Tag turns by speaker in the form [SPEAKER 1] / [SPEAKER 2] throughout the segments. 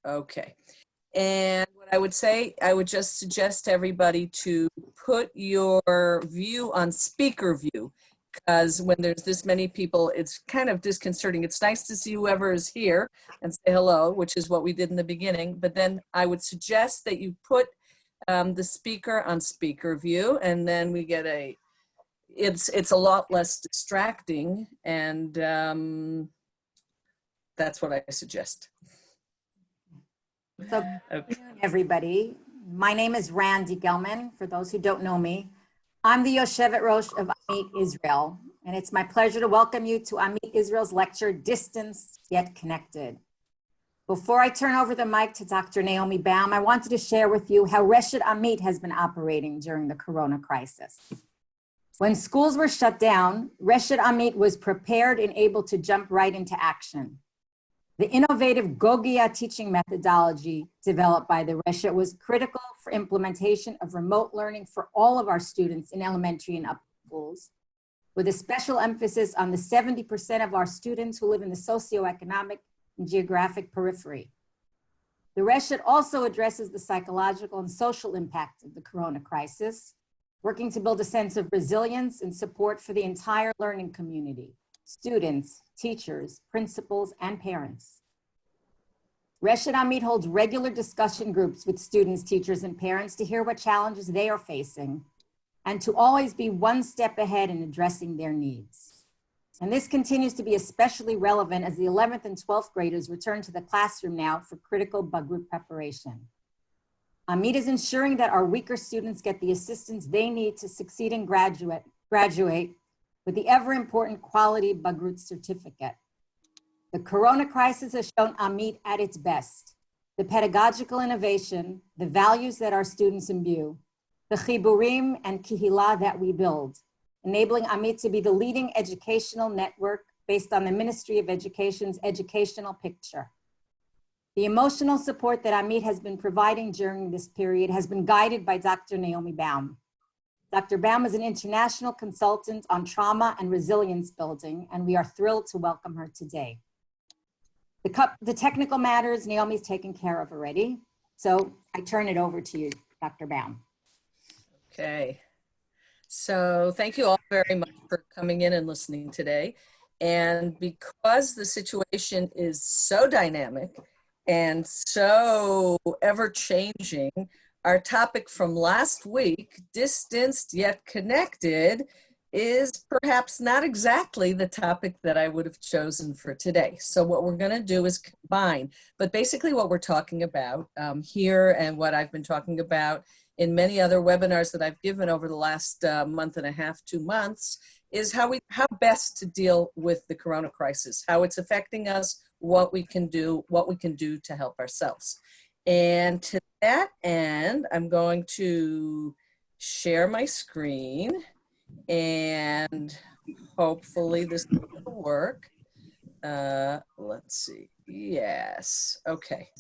[SPEAKER 1] Okay. And what I would say, I would just suggest everybody to put your view on speaker view, because when there's this many people, it's kind of disconcerting. It's nice to see whoever is here and say hello, which is what we did in the beginning. But then I would suggest that you put the speaker on speaker view, and then we get it's a lot less distracting, and that's what I suggest.
[SPEAKER 2] So, good afternoon, everybody. My name is Randy Gelman. For those who don't know me, I'm the Yoshevet Rosh of Amit Israel, and it's my pleasure to welcome you to Amit Israel's lecture, Distance Yet Connected. Before I turn over the mic to Dr. Naomi Baum, I wanted to share with you how Reshet Amit has been operating during the Corona crisis. When schools were shut down, Reshet Amit was prepared and able to jump right into action. The innovative Gogia teaching methodology developed by the Reshet was critical for implementation of remote learning for all of our students in elementary and upper schools, with a special emphasis on the 70% of our students who live in the socioeconomic and geographic periphery. The Reshet also addresses the psychological and social impact of the Corona crisis, working to build a sense of resilience and support for the entire learning community, students, teachers, principals, and parents. Reshet Amit holds regular discussion groups with students, teachers, and parents to hear what challenges they are facing and to always be one step ahead in addressing their needs. And this continues to be especially relevant as the 11th and 12th graders return to the classroom now for critical Bagrut preparation. Amit is ensuring that our weaker students get the assistance they need to succeed and graduate with the ever important quality Bagrut certificate. The Corona crisis has shown Amit at its best. The pedagogical innovation, the values that our students imbue, the chiburim and kihila that we build, enabling Amit to be the leading educational network based on the Ministry of Education's educational picture. The emotional support that Amit has been providing during this period has been guided by Dr. Naomi Baum. Dr. Baum is an international consultant on trauma and resilience building, and we are thrilled to welcome her today. The technical matters Naomi's taken care of already, so I turn it over to you, Dr. Baum.
[SPEAKER 1] Okay. So thank you all very much for coming in and listening today. And because the situation is so dynamic and so ever-changing, our topic from last week, distanced yet connected, is perhaps not exactly the topic that I would have chosen for today. So what we're going to do is combine, but basically what we're talking about here and what I've been talking about in many other webinars that I've given over the last month and a half, 2 months, is how best to deal with the Corona crisis, how it's affecting us, what we can do to help ourselves. And to that end, I'm going to share my screen, and hopefully this will work. Let's see. Yes. Okay.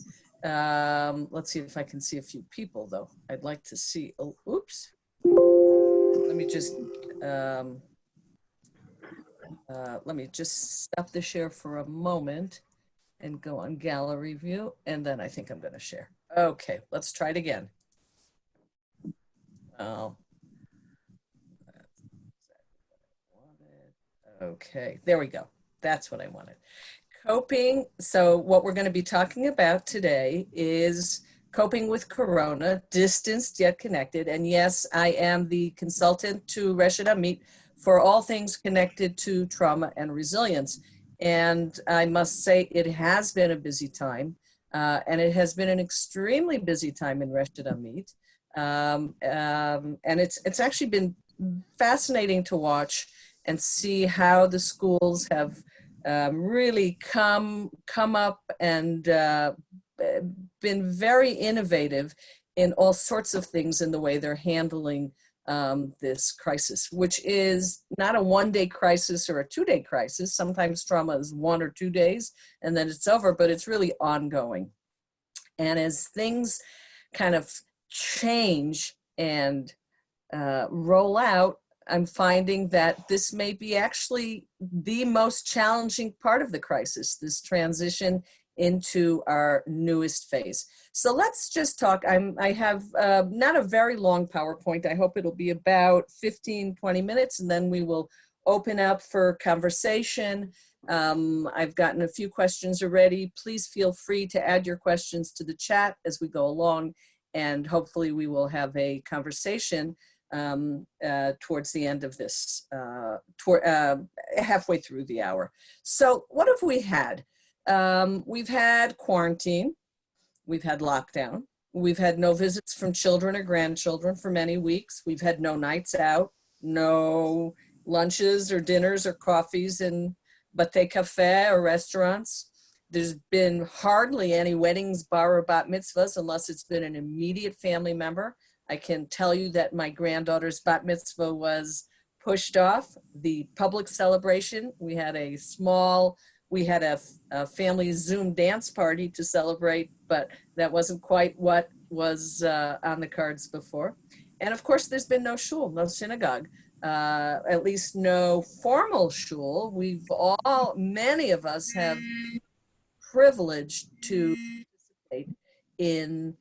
[SPEAKER 1] Let's see if I can see a few people, though. I'd like to see. Oh, oops. Let me just stop the share for a moment and go on gallery view, and then I think I'm going to share. Okay, let's try it again. Oh. Okay, there we go. That's what I wanted. Coping. So what we're going to be talking about today is coping with Corona, distanced yet connected. And yes, I am the consultant to Reshet Amit for all things connected to trauma and resilience. And I must say it has been a busy time, and it has been an extremely busy time in Reshet Amit. And it's actually been fascinating to watch and see how the schools have really come up and been very innovative in all sorts of things in the way they're handling this crisis, which is not a one-day crisis or a two-day crisis. Sometimes trauma is 1 or 2 days and then it's over, but it's really ongoing. And as things kind of change and roll out, I'm finding that this may be actually the most challenging part of the crisis, this transition into our newest phase. So let's just talk. I have not a very long PowerPoint. I hope it'll be about 15, 20 minutes, and then we will open up for conversation. I've gotten a few questions already. Please feel free to add your questions to the chat as we go along, and hopefully we will have a conversation towards the end of this, halfway through the hour. So what have we had? We've had quarantine, we've had lockdown, we've had no visits from children or grandchildren for many weeks, we've had no nights out, no lunches or dinners or coffees in bate cafe or restaurants. There's been hardly any weddings, bar or bat mitzvahs unless it's been an immediate family member. I can tell you that my granddaughter's bat mitzvah was pushed off. The public celebration, we had a family Zoom dance party to celebrate, but that wasn't quite what was on the cards before. And of course, there's been no shul, no synagogue, at least no formal shul. Many of us have privileged to participate in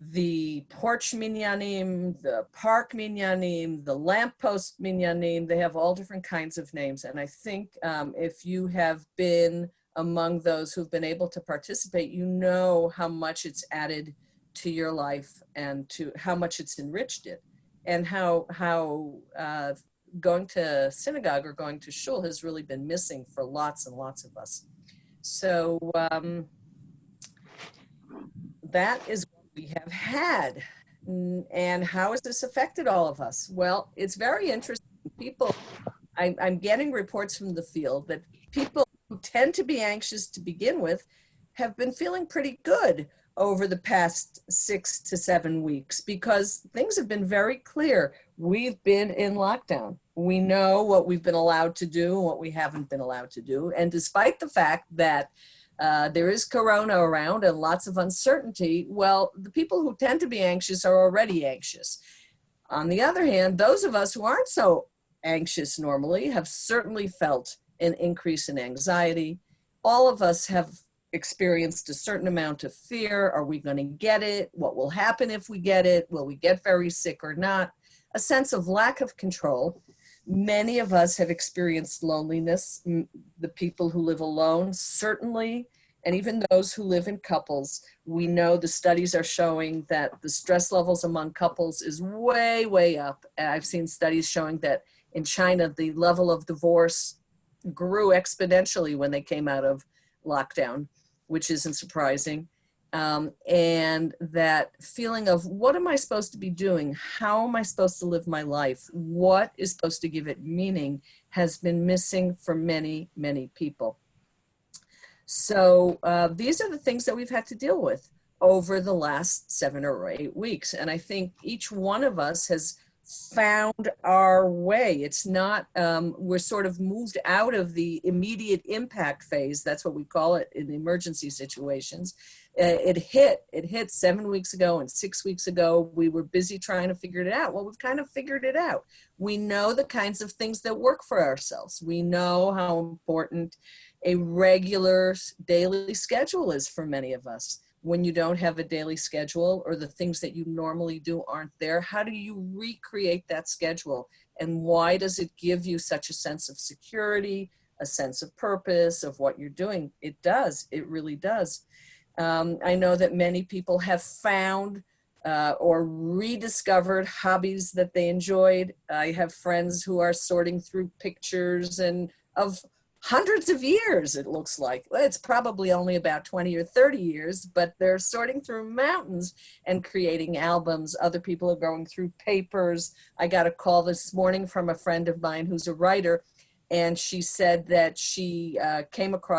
[SPEAKER 1] the porch minyanim, the park minyanim, the lamppost minyanim. They have all different kinds of names. And I think if you have been among those who've been able to participate, you know how much it's added to your life and to how much it's enriched it, and how going to synagogue or going to shul has really been missing for lots and lots of us. So that is what we have had. And how has this affected all of us? Well, it's very interesting. I'm getting reports from the field that people who tend to be anxious to begin with have been feeling pretty good over the past 6 to 7 weeks, because things have been very clear. We've been in lockdown. We know what we've been allowed to do and what we haven't been allowed to do. And despite the fact that there is corona around and lots of uncertainty, well, the people who tend to be anxious are already anxious. On the other hand, those of us who aren't so anxious normally have certainly felt an increase in anxiety. All of us have experienced a certain amount of fear. Are we going to get it? What will happen if we get it? Will we get very sick or not? A sense of lack of control. Many of us have experienced loneliness. The people who live alone, certainly, and even those who live in couples. We know the studies are showing that the stress levels among couples is way, way up. I've seen studies showing that in China, the level of divorce grew exponentially when they came out of lockdown, which isn't surprising. And that feeling of, what am I supposed to be doing? How am I supposed to live my life? What is supposed to give it meaning has been missing for many, many people. So these are the things that we've had to deal with over the last 7 or 8 weeks. And I think each one of us has found our way. It's not, we're sort of moved out of the immediate impact phase. That's what we call it in emergency situations. It hit 7 weeks ago and 6 weeks ago. We were busy trying to figure it out. Well, we've kind of figured it out. We know the kinds of things that work for ourselves. We know how important a regular daily schedule is for many of us. When you don't have a daily schedule, or the things that you normally do aren't there, how do you recreate that schedule? And why does it give you such a sense of security, a sense of purpose of what you're doing? It does, it really does. I know that many people have found or rediscovered hobbies that they enjoyed. I have friends who are sorting through pictures and of hundreds of years, it looks like. Well, it's probably only about 20 or 30 years, but they're sorting through mountains and creating albums. Other people are going through papers. I got a call this morning from a friend of mine who's a writer, and she said that she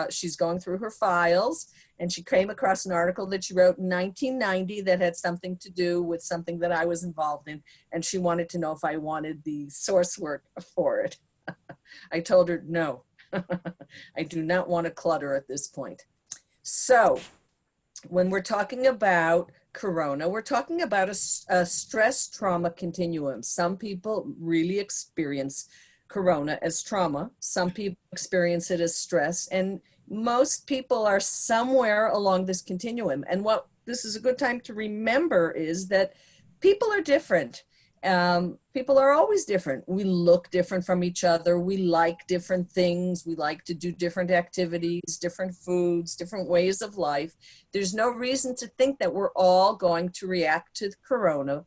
[SPEAKER 1] she's going through her files, and she came across an article that she wrote in 1990 that had something to do with something that I was involved in, and she wanted to know if I wanted the source work for it. I told her no. I do not want to clutter at this point. So when we're talking about corona, we're talking about a stress trauma continuum. Some people really experience corona as trauma. Some people experience it as stress. And most people are somewhere along this continuum. And what this is a good time to remember is that people are different. People are always different. We look different from each other. We like different things. We like to do different activities, different foods, different ways of life. There's no reason to think that we're all going to react to the corona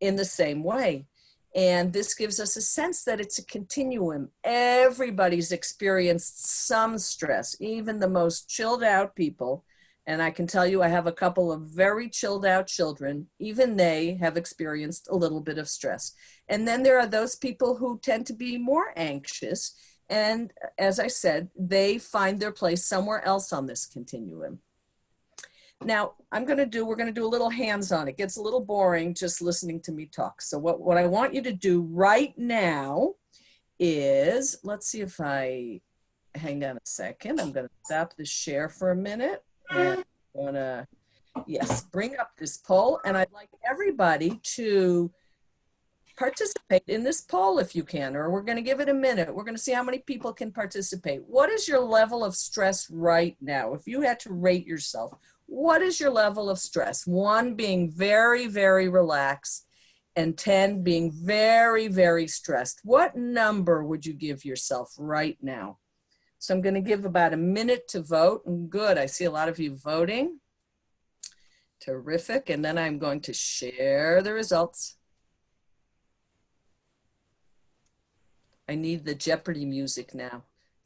[SPEAKER 1] in the same way. And this gives us a sense that it's a continuum. Everybody's experienced some stress, even the most chilled out people. And I can tell you, I have a couple of very chilled out children. Even they have experienced a little bit of stress. And then there are those people who tend to be more anxious. And as I said, they find their place somewhere else on this continuum. Now, we're going to do a little hands-on. It gets a little boring just listening to me talk. So what I want you to do right now is, let's see if hang on a second. I'm going to stop the share for a minute. And I'm going to, yes, bring up this poll. And I'd like everybody to participate in this poll if you can, or we're going to give it a minute. We're going to see how many people can participate. What is your level of stress right now? If you had to rate yourself, what is your level of stress? 1 being very, very relaxed and 10 being very, very stressed. What number would you give yourself right now? So I'm going to give about a minute to vote. And good, I see a lot of you voting. Terrific. And then I'm going to share the results. I need the Jeopardy music now.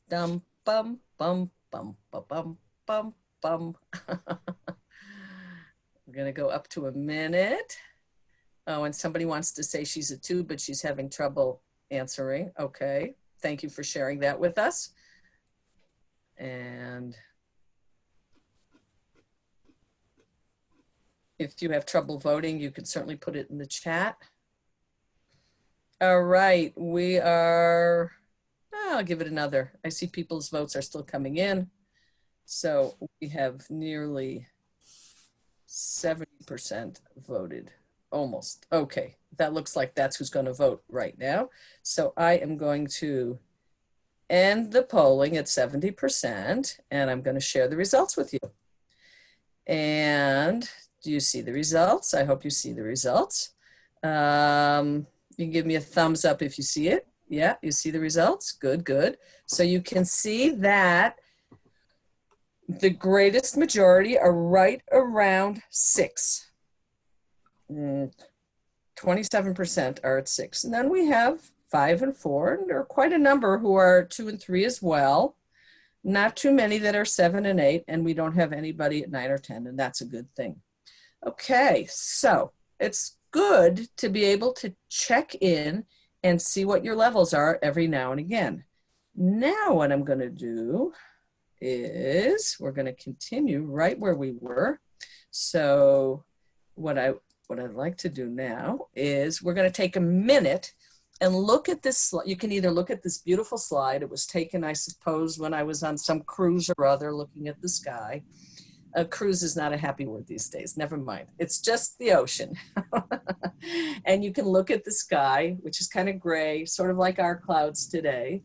[SPEAKER 1] Dum bum bum bum bum bum bum bum. We're gonna go up to a minute. Oh, and somebody wants to say she's a 2, but she's having trouble answering. Okay, thank you for sharing that with us. And if you have trouble voting, you can certainly put it in the chat. All right, we are, I'll give it another. I see people's votes are still coming in. So we have nearly 70% voted, almost. Okay, that looks like that's who's going to vote right now. So I am going to end the polling at 70%, and I'm going to share the results with you. And do you see the results? I hope you see the results. You can give me a thumbs up if you see it. Yeah, you see the results? Good, good. So you can see that the greatest majority are right around 6. 27% are at 6. And then we have 5 and 4, and there are quite a number who are 2 and 3 as well. Not too many that are 7 and 8, and we don't have anybody at 9 or 10, and that's a good thing. Okay, so it's good to be able to check in and see what your levels are every now and again. Now what I'm going to do is we're going to continue right where we were. So what I'd like to do now is we're going to take a minute and look at this. You can either look at this beautiful slide. It was taken, I suppose, when I was on some cruise or other looking at the sky. A cruise is not a happy word these days. Never mind. It's just the ocean. And you can look at the sky, which is kind of gray, sort of like our clouds today.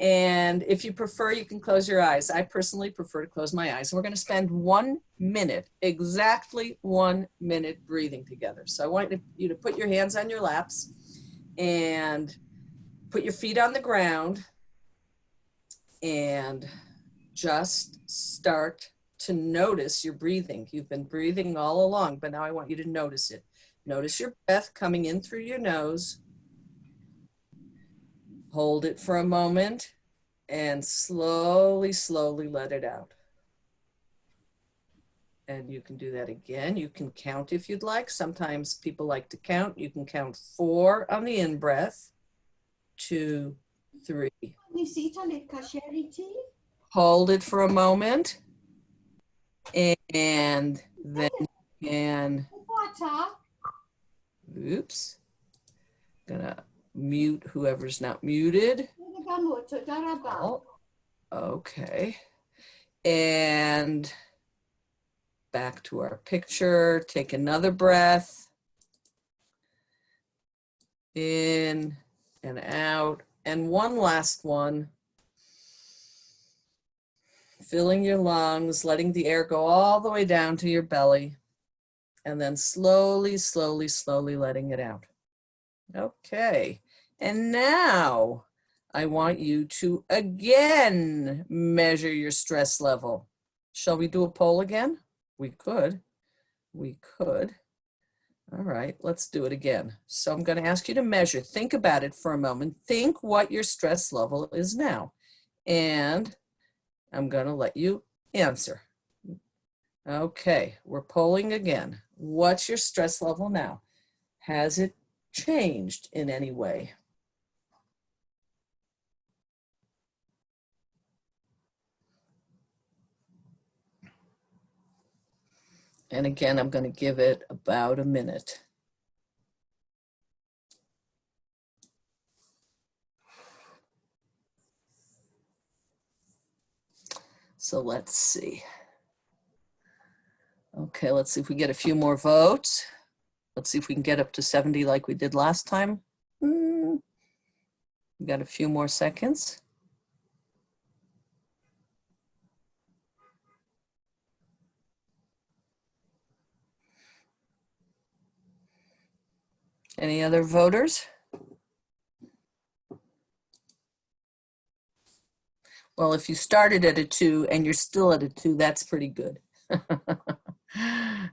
[SPEAKER 1] And if you prefer, you can close your eyes. I personally prefer to close my eyes. And we're going to spend 1 minute, exactly 1 minute breathing together. So I want you to put your hands on your laps and put your feet on the ground and just start to notice your breathing. You've been breathing all along, but now I want you to notice it. Notice your breath coming in through your nose. Hold it for a moment and slowly, slowly let it out. And you can do that again. You can count if you'd like. Sometimes people like to count. You can count 4 on the in-breath, 2, 3. Hold it for a moment. And then you can, oops, gonna mute whoever's not muted. Oh, okay. And back to our picture. Take another breath. In and out. And one last one. filling your lungs, letting the air go all the way down to your belly, and then slowly, slowly, slowly letting it out. Okay, and now I want you to again measure your stress level. Shall we do a poll again? We could. We could. All right, let's do it again. So I'm going to ask you to measure. Think about it for a moment. Think what your stress level is now. And I'm going to let you answer. Okay, we're polling again. What's your stress level now? Has it changed in any way? And again, I'm going to give it about a minute. So let's see. Okay, let's see if we get a few more votes. Let's see if we can get up to 70 like we did last time. We got a few more seconds. Any other voters? Well, if you started at a 2 and you're still at a 2, that's pretty good.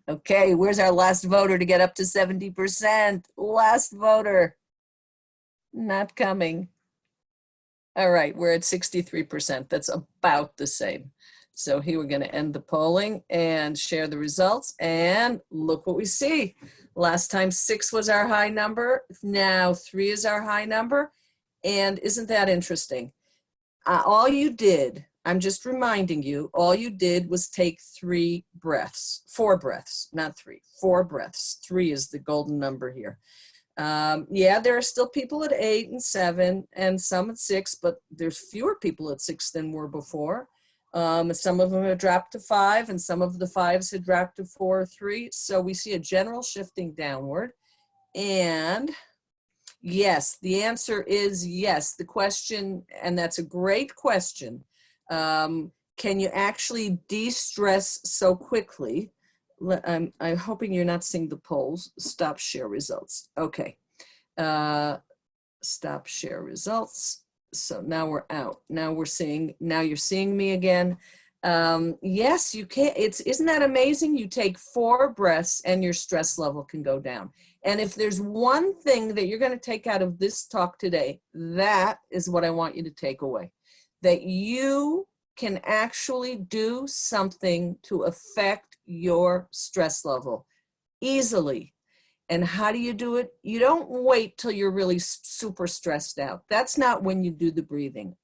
[SPEAKER 1] Okay, where's our last voter to get up to 70%? Last voter. Not coming. All right, we're at 63%. That's about the same. So here we're going to end the polling and share the results. And look what we see. Last time 6 was our high number. Now 3 is our high number. And isn't that interesting? All you did, I'm just reminding you, all you did was take 4 breaths, not 3, 4 breaths. 3 is the golden number here. Yeah, there are still people at 8 and 7 and some at 6, but there's fewer people at 6 than were before. Some of them have dropped to 5 and some of the 5s had dropped to 4 or 3. So we see a general shifting downward. And yes, the answer is yes. The question, and that's a great question, can you actually de-stress so quickly? I'm hoping you're not seeing the polls. Stop share results. Okay. Stop share results. So now we're out. Now you're seeing me again. Yes, you can. Isn't that amazing? You take 4 breaths and your stress level can go down. And if there's one thing that you're going to take out of this talk today, that is what I want you to take away. That you can actually do something to affect your stress level easily. And how do you do it? You don't wait till you're really super stressed out. That's not when you do the breathing.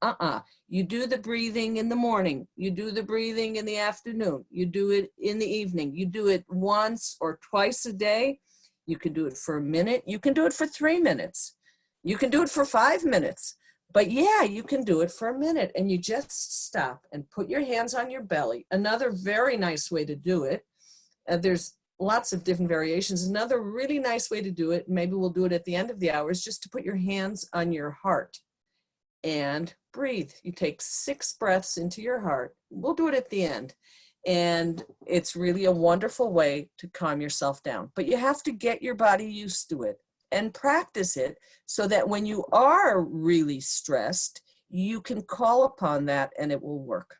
[SPEAKER 1] You do the breathing in the morning. You do the breathing in the afternoon. You do it in the evening. You do it once or twice a day. You can do it for a minute. You can do it for 3 minutes. You can do it for 5 minutes. But yeah, you can do it for a minute and you just stop and put your hands on your belly. Another very nice way to do it. There's lots of different variations. Another really nice way to do it, maybe we'll do it at the end of the hour, is just to put your hands on your heart and breathe. You take 6 breaths into your heart. We'll do it at the end. And it's really a wonderful way to calm yourself down. But you have to get your body used to it and practice it so that when you are really stressed, you can call upon that and it will work.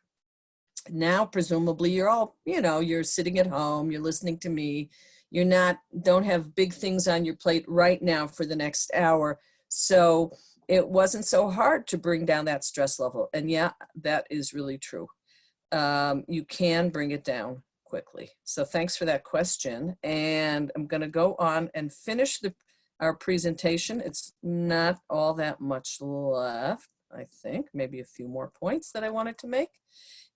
[SPEAKER 1] Now, presumably you're all, you're sitting at home, you're listening to me, don't have big things on your plate right now for the next hour. So it wasn't so hard to bring down that stress level. And yeah, that is really true. You can bring it down quickly. So thanks for that question. And I'm going to go on and finish our presentation. It's not all that much left, I think, maybe a few more points that I wanted to make.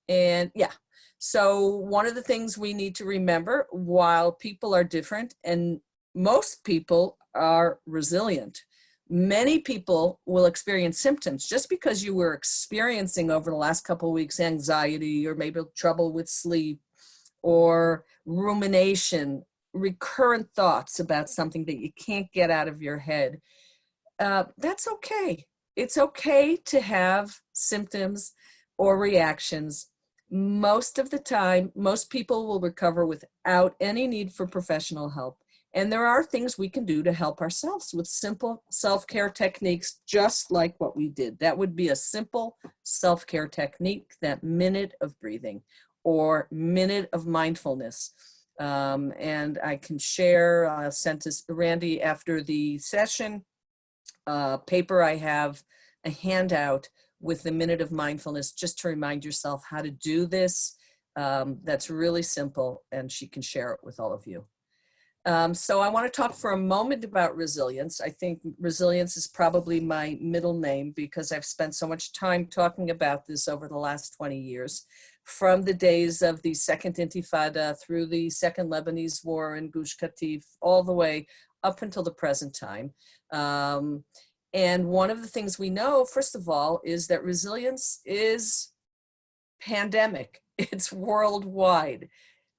[SPEAKER 1] And yeah, so one of the things we need to remember, while people are different and most people are resilient, many people will experience symptoms just because you were experiencing over the last couple of weeks anxiety or maybe trouble with sleep or rumination, recurrent thoughts about something that you can't get out of your head. That's okay. It's okay to have symptoms or reactions. Most of the time, most people will recover without any need for professional help. And there are things we can do to help ourselves with simple self-care techniques, just like what we did. That would be a simple self-care technique, that minute of breathing or minute of mindfulness. And I can share, I'll send to Randy after the session, paper I have, a handout with the minute of mindfulness, just to remind yourself how to do this. That's really simple, and she can share it with all of you. So I want to talk for a moment about resilience. I think resilience is probably my middle name because I've spent so much time talking about this over the last 20 years, from the days of the Second Intifada through the Second Lebanese War in Gush Katif, all the way up until the present time. And one of the things we know, first of all, is that resilience is pandemic. It's worldwide.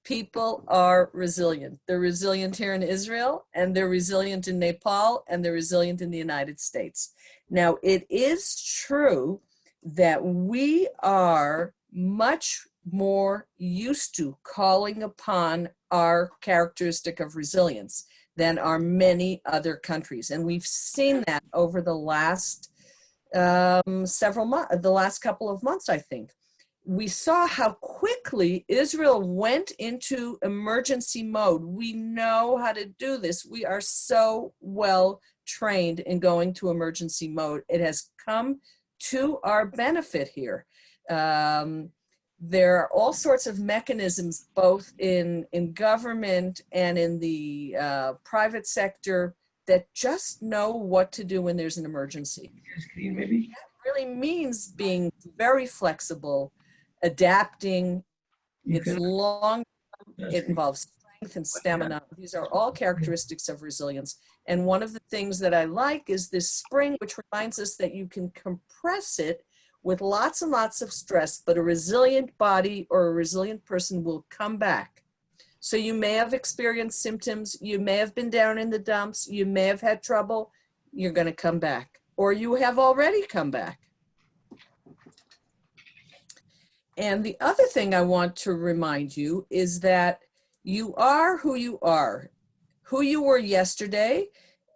[SPEAKER 1] People are resilient. They're resilient here in Israel, and they're resilient in Nepal, and they're resilient in the United States. Now, it is true that we are much more used to calling upon our characteristic of resilience than are many other countries. And we've seen that over the last several months, the last couple of months, I think. We saw how quickly Israel went into emergency mode. We know how to do this. We are so well trained in going to emergency mode. It has come to our benefit here. There are all sorts of mechanisms, both in government and in the private sector, that just know what to do when there's an emergency. That really means being very flexible, adapting. It's long, it involves strength and stamina. These are all characteristics of resilience. And one of the things that I like is this spring, which reminds us that you can compress it with lots and lots of stress, but a resilient body or a resilient person will come back. So you may have experienced symptoms, you may have been down in the dumps, you may have had trouble, you're going to come back, or you have already come back. And the other thing I want to remind you is that you are who you are. Who you were yesterday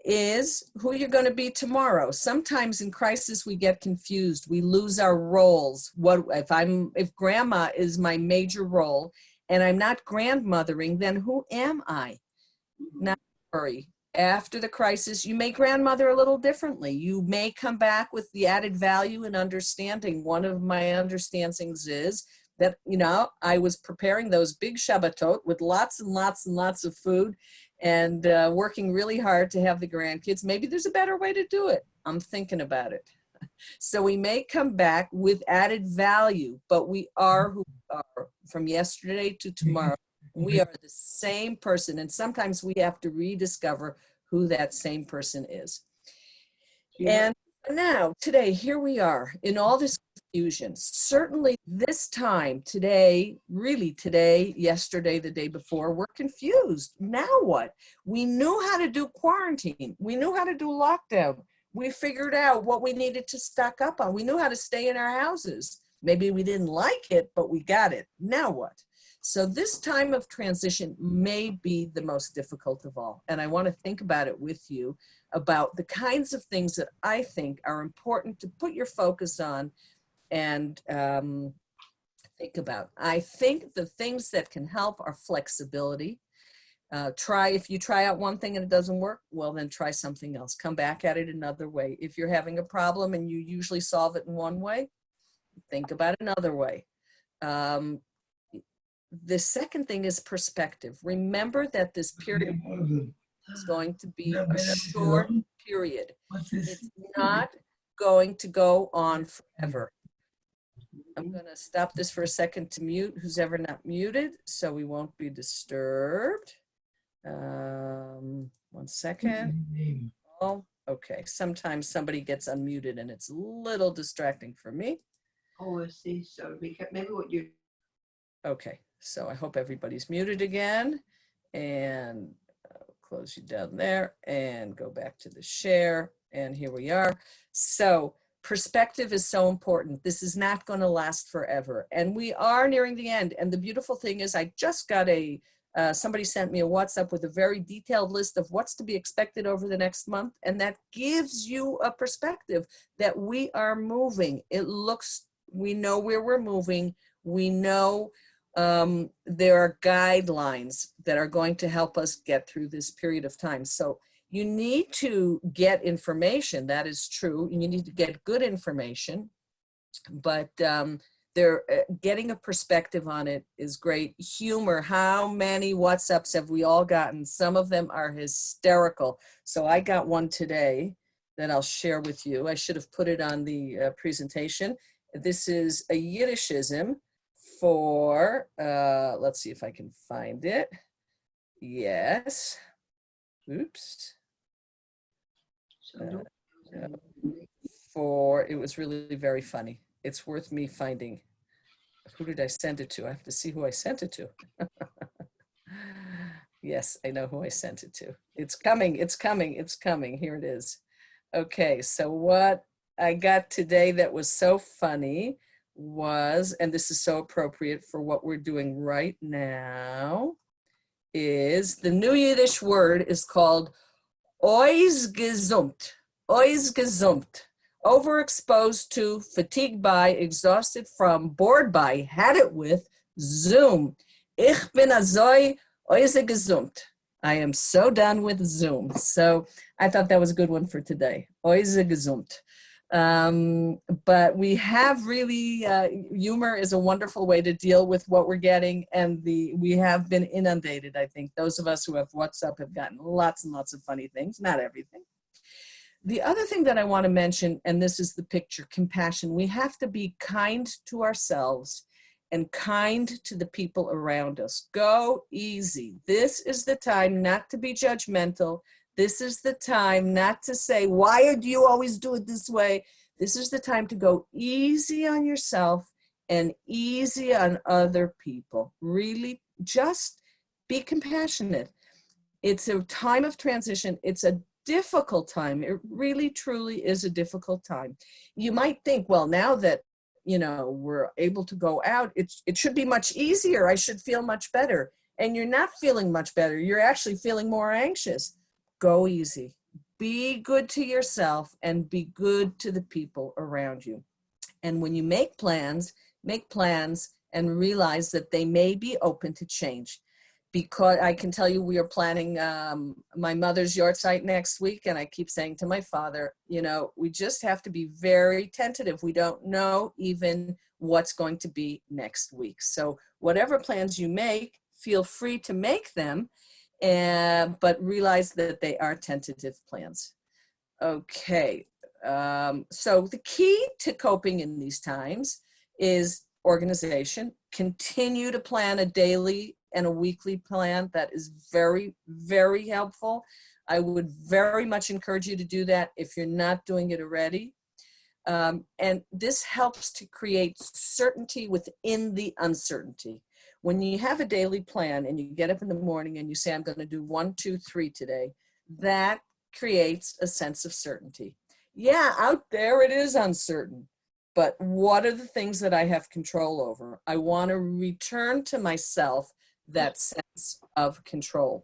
[SPEAKER 1] is who you're going to be tomorrow. Sometimes in crisis we get confused. We lose our roles. What if grandma is my major role and I'm not grandmothering, then who am I? Not worry. After the crisis, you may grandmother a little differently. You may come back with the added value and understanding. One of my understandings is that, you know, I was preparing those big Shabbatot with lots and lots and lots of food and working really hard to have the grandkids. Maybe there's a better way to do it. I'm thinking about it. So we may come back with added value, but we are who we are from yesterday to tomorrow. We are the same person, and sometimes we have to rediscover who that same person is. And now, today, here we are in all this confusion. Certainly this time, today, really today, yesterday, the day before, we're confused. Now what? We knew how to do quarantine. We knew how to do lockdown. We figured out what we needed to stock up on. We knew how to stay in our houses. Maybe we didn't like it, but we got it. Now what? So this time of transition may be the most difficult of all. And I want to think about it with you, about the kinds of things that I think are important to put your focus on and think about. I think the things that can help are flexibility. If you try out one thing and it doesn't work, well, then try something else. Come back at it another way. If you're having a problem and you usually solve it in one way, think about another way. The second thing is perspective. Remember that this period is going to be a short period. It's not going to go on forever. I'm going to stop this for a second to mute who's ever not muted so we won't be disturbed. 1 second. Oh, okay. Sometimes somebody gets unmuted and it's a little distracting for me.
[SPEAKER 3] Oh, I see. So maybe what you...
[SPEAKER 1] Okay, so I hope everybody's muted again, and close you down there and go back to the share, and here we are. So perspective is so important. This is not going to last forever. And we are nearing the end. And the beautiful thing is I just got somebody sent me a WhatsApp with a very detailed list of what's to be expected over the next month. And that gives you a perspective that we are moving. We know where we're moving. We know there are guidelines that are going to help us get through this period of time. So you need to get information, that is true. You need to get good information, but getting a perspective on it is great. Humor, how many WhatsApps have we all gotten? Some of them are hysterical. So I got one today that I'll share with you. I should have put it on the presentation. This is a Yiddishism for, let's see if I can find it. Yes. Oops. It was really very funny. It's worth me finding. Who did I send it to? I have to see who I sent it to. Yes, I know who I sent it to. It's coming, it's coming, it's coming. Here it is. Okay, so what I got today that was so funny was, and this is so appropriate for what we're doing right now, is the new Yiddish word is called Ausgesumt. Ausgesumt. Overexposed to, fatigued by, exhausted from, bored by, had it with, Zoom. Ich bin azoi ausgesumt. I am so done with Zoom. So I thought that was a good one for today. Ausgesumt. But we have really, humor is a wonderful way to deal with what we're getting, and we have been inundated. I think those of us who have WhatsApp have gotten lots and lots of funny things, not everything. The other thing that I want to mention, and this is the picture, compassion. We have to be kind to ourselves and kind to the people around us. Go easy. This is the time not to be judgmental. This is the time not to say, why do you always do it this way? This is the time to go easy on yourself and easy on other people. Really just be compassionate. It's a time of transition. It's a difficult time. It really, truly is a difficult time. You might think, well, now that, we're able to go out, it should be much easier. I should feel much better. And you're not feeling much better. You're actually feeling more anxious. Go easy. Be good to yourself and be good to the people around you. And when you make plans and realize that they may be open to change. Because I can tell you, we are planning my mother's yahrzeit next week, and I keep saying to my father, we just have to be very tentative. We don't know even what's going to be next week. So whatever plans you make, feel free to make them, but realize that they are tentative plans. Okay, so the key to coping in these times is organization. Continue to plan a daily and a weekly plan. That is very, very helpful. I would very much encourage you to do that if you're not doing it already. And this helps to create certainty within the uncertainty. When you have a daily plan and you get up in the morning and you say, I'm going to do 1, 2, 3 today, that creates a sense of certainty. Yeah, out there it is uncertain, but what are the things that I have control over? I want to return to myself that sense of control.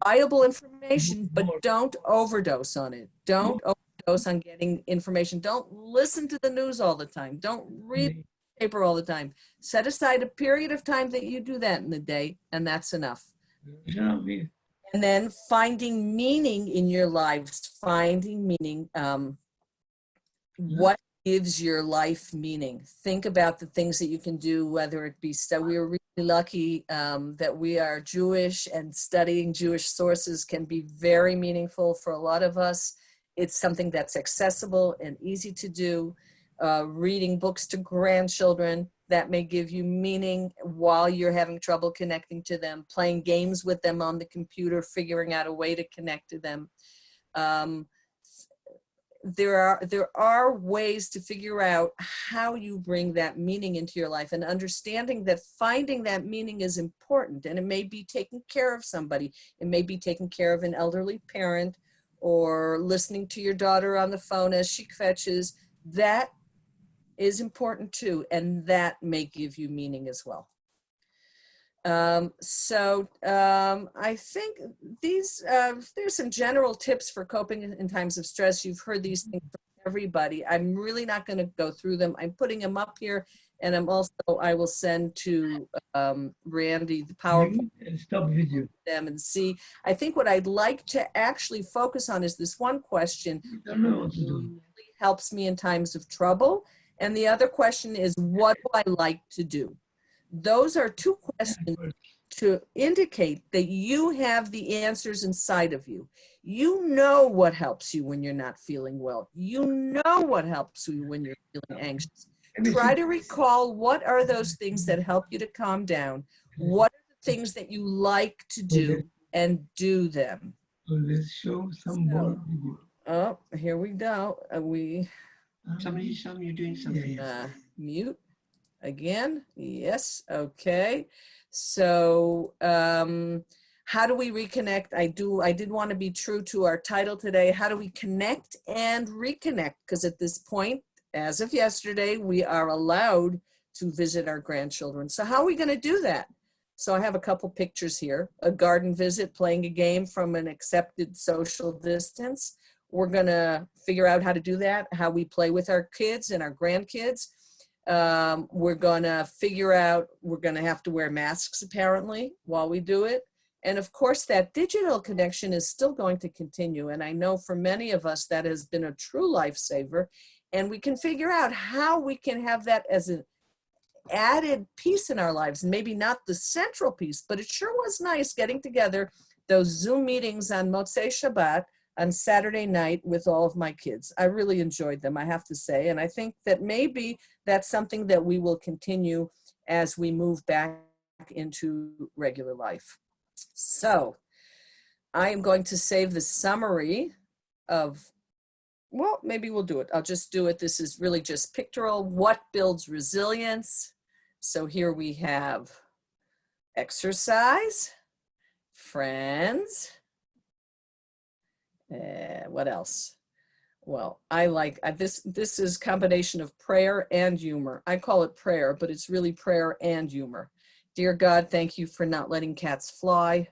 [SPEAKER 1] Valuable information, but don't overdose on it. Don't overdose on getting information. Don't listen to the news all the time. Don't read the paper all the time. Set aside a period of time that you do that in the day, and that's enough. And then finding meaning in your lives, finding meaning, what gives your life meaning. Think about the things that you can do, whether it be, so we are really lucky that we are Jewish, and studying Jewish sources can be very meaningful for a lot of us. It's something that's accessible and easy to do. Reading books to grandchildren, that may give you meaning while you're having trouble connecting to them. Playing games with them on the computer, figuring out a way to connect to them. There are ways to figure out how you bring that meaning into your life, and understanding that finding that meaning is important. And it may be taking care of somebody. It may be taking care of an elderly parent, or listening to your daughter on the phone as she fetches. That is important too, and that may give you meaning as well. I think these, there's some general tips for coping in times of stress. You've heard these things from everybody. I'm really not going to go through them. I'm putting them up here, and I will send to Randy the PowerPoint.
[SPEAKER 4] Stop video.
[SPEAKER 1] Them and see. I think what I'd like to actually focus on is this one question.
[SPEAKER 4] Don't know what to do.
[SPEAKER 1] Really helps me in times of trouble. And the other question is, what do I like to do? Those are two questions to indicate that you have the answers inside of you. You know what helps you when you're not feeling well. You know what helps you when you're feeling anxious. Try to recall, what are those things that help you to calm down? What are the things that you like to do, and do them?
[SPEAKER 4] So let's show some more video.
[SPEAKER 1] Oh, here we go.
[SPEAKER 3] Somebody show me you're doing something.
[SPEAKER 1] Mute again. Yes. Okay. So how do we reconnect? I did want to be true to our title today. How do we connect and reconnect? Because at this point, as of yesterday, we are allowed to visit our grandchildren. So how are we going to do that? So I have a couple pictures here. A garden visit, playing a game from an accepted social distance. We're going to figure out how to do that, how we play with our kids and our grandkids. We're going to figure out, we're going to have to wear masks apparently while we do it. And of course, that digital connection is still going to continue. And I know for many of us, that has been a true lifesaver. And we can figure out how we can have that as an added piece in our lives. Maybe not the central piece, but it sure was nice getting together those Zoom meetings on Motzei Shabbat on Saturday night with all of my kids. I really enjoyed them, I have to say. And I think that maybe that's something that we will continue as we move back into regular life. So I am going to save the summary of, well, maybe we'll do it. I'll just do it. This is really just pictorial. What builds resilience? So here we have exercise, friends. What else? Well, I like this. This is combination of prayer and humor. I call it prayer, but it's really prayer and humor. Dear God, thank you for not letting cats fly.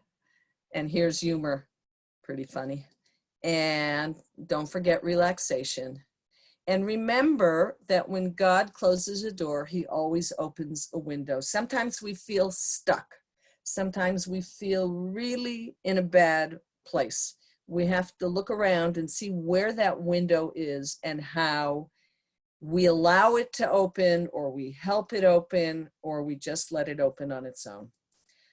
[SPEAKER 1] And here's humor. Pretty funny. And don't forget relaxation. And remember that when God closes a door, he always opens a window. Sometimes we feel stuck. Sometimes we feel really in a bad place. We have to look around and see where that window is and how we allow it to open, or we help it open, or we just let it open on its own.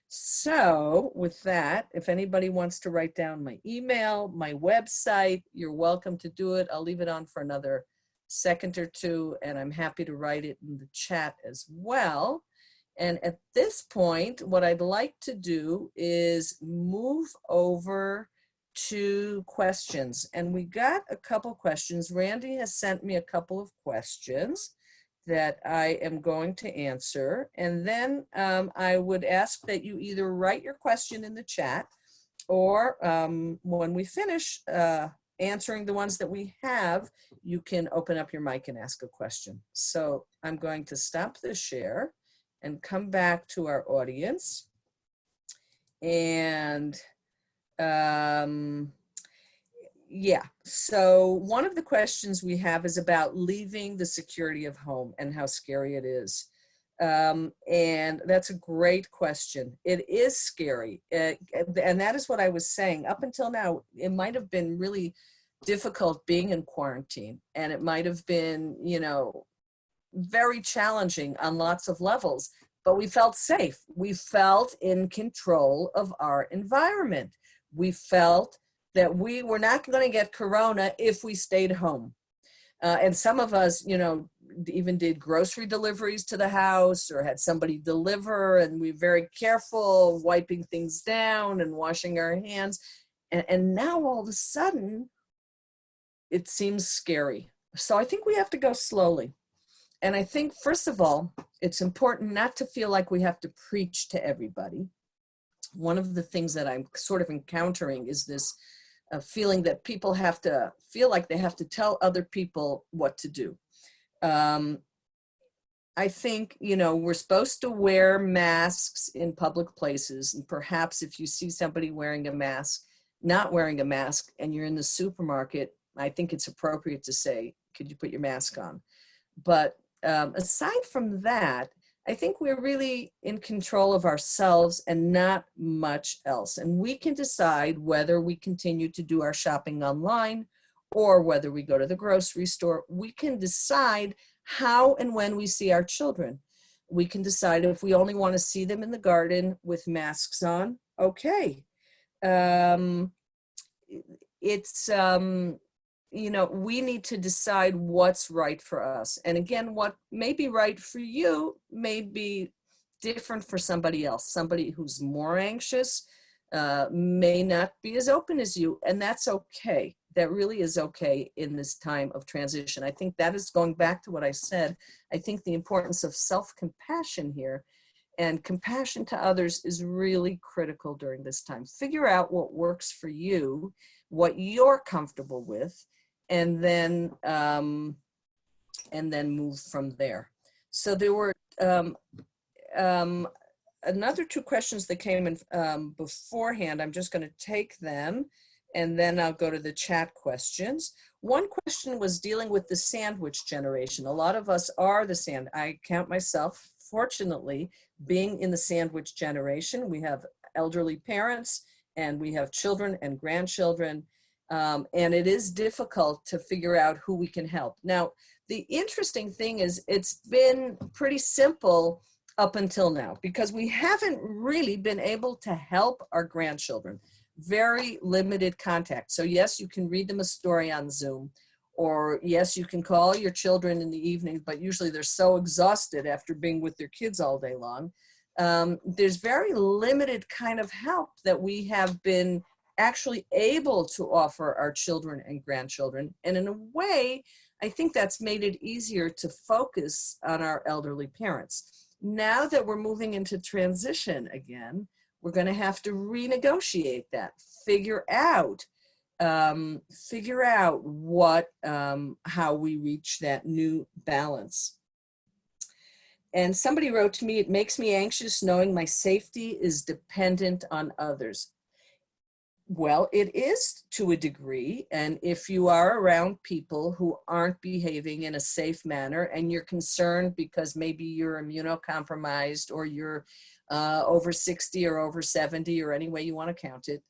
[SPEAKER 1] So with that, if anybody wants to write down my email, my website, you're welcome to do it. I'll leave it on for another second or two, and I'm happy to write it in the chat as well. And at this point, what I'd like to do is move over to questions. And we got a couple questions. Randy has sent me a couple of questions that I am going to answer. And then I would ask that you either write your question in the chat, or when we finish answering the ones that we have, you can open up your mic and ask a question. So I'm going to stop the share and come back to our audience. And yeah, so one of the questions we have is about leaving the security of home and how scary it is. And that's a great question. It is scary. And that is what I was saying. Up until now, it might have been really difficult being in quarantine. And it might have been, you know, very challenging on lots of levels. But we felt safe. We felt in control of our environment. We felt that we were not going to get corona if we stayed home. And some of us, you know, even did grocery deliveries to the house or had somebody deliver, and we were very careful, wiping things down and washing our hands. And now all of a sudden, it seems scary. So I think we have to go slowly. And I think, first of all, it's important not to feel like we have to preach to everybody. One of the things that I'm sort of encountering is this feeling that people have to feel like they have to tell other people what to do. I think, you know, we're supposed to wear masks in public places. And perhaps if you see somebody wearing a mask, not wearing a mask, and you're in the supermarket, I think it's appropriate to say, could you put your mask on? But aside from that, I think we're really in control of ourselves and not much else. And we can decide whether we continue to do our shopping online or whether we go to the grocery store. We can decide how and when we see our children. We can decide if we only want to see them in the garden with masks on. Okay. It's, you know, we need to decide what's right for us. And again, what may be right for you may be different for somebody else. Somebody who's more anxious may not be as open as you, and that's okay. That really is okay in this time of transition. I think that is going back to what I said. I think the importance of self-compassion here and compassion to others is really critical during this time. Figure out what works for you, what you're comfortable with, and then move from there. So there were another two questions that came in beforehand. I'm just going to take them, and then I'll go to the chat questions. One question was dealing with the sandwich generation. A lot of us are I count myself, fortunately, being in the sandwich generation. We have elderly parents, and we have children and grandchildren. And it is difficult to figure out who we can help. Now, the interesting thing is it's been pretty simple up until now because we haven't really been able to help our grandchildren. Very limited contact. So yes, you can read them a story on Zoom, or yes, you can call your children in the evening, but usually they're so exhausted after being with their kids all day long. There's very limited kind of help that we have been actually able to offer our children and grandchildren. And in a way, I think that's made it easier to focus on our elderly parents. Now that we're moving into transition again, we're going to have to renegotiate that, figure out what, how we reach that new balance. And somebody wrote to me, it makes me anxious knowing my safety is dependent on others. Well, it is to a degree. And if you are around people who aren't behaving in a safe manner and you're concerned because maybe you're immunocompromised or you're over 60 or over 70 or any way you want to count it.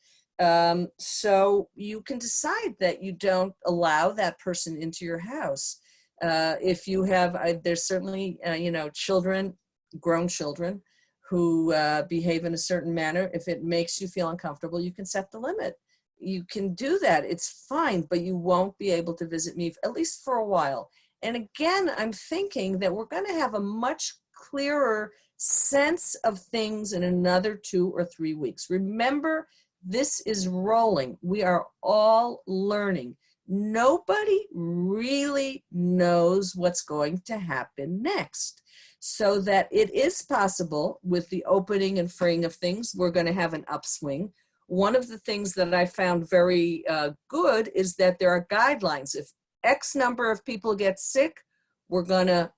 [SPEAKER 1] So you can decide that you don't allow that person into your house. If you have, there's certainly, you know, children, grown children, who behave in a certain manner. If it makes you feel uncomfortable, you can set the limit. You can do that, it's fine, but you won't be able to visit me, at least for a while. And again, I'm thinking that we're gonna have a much clearer sense of things in another 2 or 3 weeks. Remember, this is rolling. We are all learning. Nobody really knows what's going to happen next. So that it is possible with the opening and freeing of things, we're going to have an upswing. One of the things that I found very good is that there are guidelines. If X number of people get sick, we're going to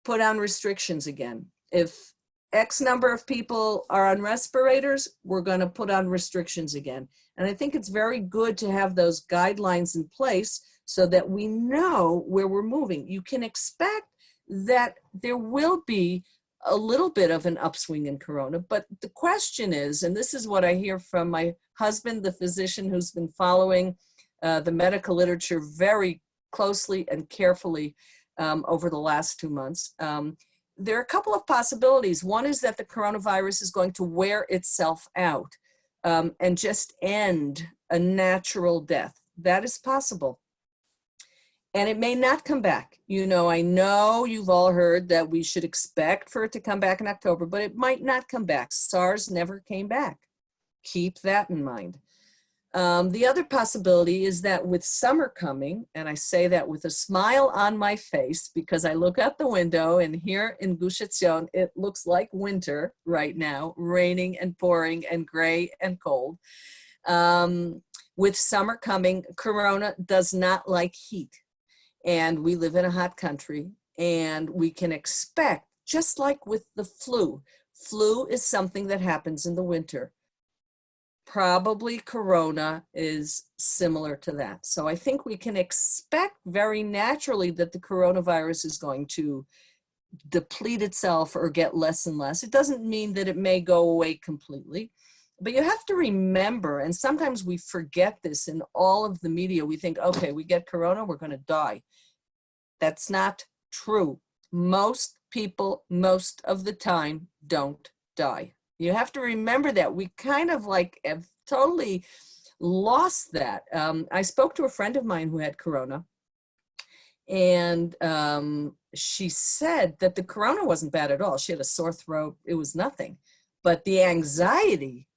[SPEAKER 1] put on restrictions again. If X number of people are on respirators, we're going to put on restrictions again. And I think it's very good to have those guidelines in place so that we know where we're moving. You can expect that there will be a little bit of an upswing in corona, but the question is, and this is what I hear from my husband, the physician who's been following the medical literature very closely and carefully over the last 2 months. There are a couple of possibilities. One is that the coronavirus is going to wear itself out and just end a natural death. That is possible. And it may not come back. You know, I know you've all heard that we should expect for it to come back in October, but it might not come back. SARS never came back. Keep that in mind. The other possibility is that with summer coming, and I say that with a smile on my face because I look out the window and here in Gush Etzion, it looks like winter right now, raining and pouring and gray and cold. With summer coming, corona does not like heat. and we live in a hot country, and we can expect, just like with the flu is something that happens in the winter. Probably corona is similar to that. So I think we can expect very naturally that the coronavirus is going to deplete itself or get less and less. It doesn't mean that it may go away completely, but you have to remember, and sometimes we forget this in all of the media, we think, okay, we get corona, we're going to die. That's not true. Most people, most of the time, don't die. You have to remember that. We kind of like have totally lost that. I spoke to a friend of mine who had corona, and she said that the corona wasn't bad at all. She had a sore throat. It was nothing. But the anxiety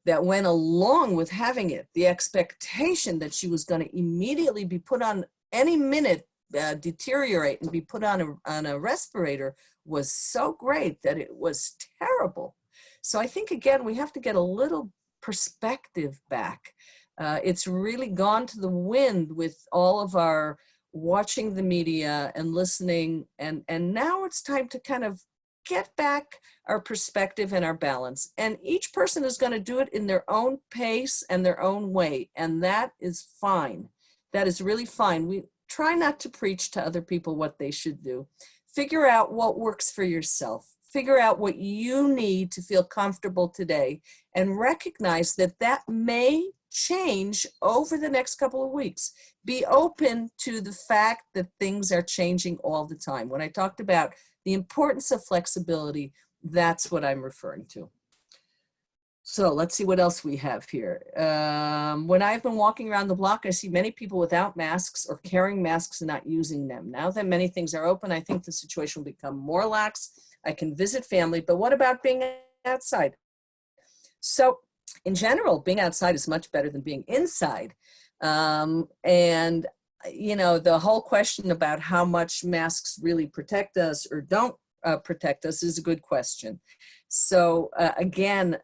[SPEAKER 1] that went along with having it, the expectation that she was going to immediately be put on any minute, deteriorate and be put on a respirator, was so great that it was terrible. So I think, again, we have to get a little perspective back. It's really gone to the wind with all of our watching the media and listening, and now it's time to kind of get back our perspective and our balance. And each person is going to do it in their own pace and their own way, and that is fine. That is really fine. We try not to preach to other people what they should do. Figure out what works for yourself. Figure out what you need to feel comfortable today, and recognize that that may change over the next couple of weeks. Be open to the fact that things are changing all the time. When I talked about the importance of flexibility, that's what I'm referring to. So let's see what else we have here. When I've been walking around the block, I see many people without masks or carrying masks and not using them. Now that many things are open, I think the situation will become more lax. I can visit family, but what about being outside? So in general, being outside is much better than being inside. And you know, the whole question about how much masks really protect us or don't protect us is a good question. So again,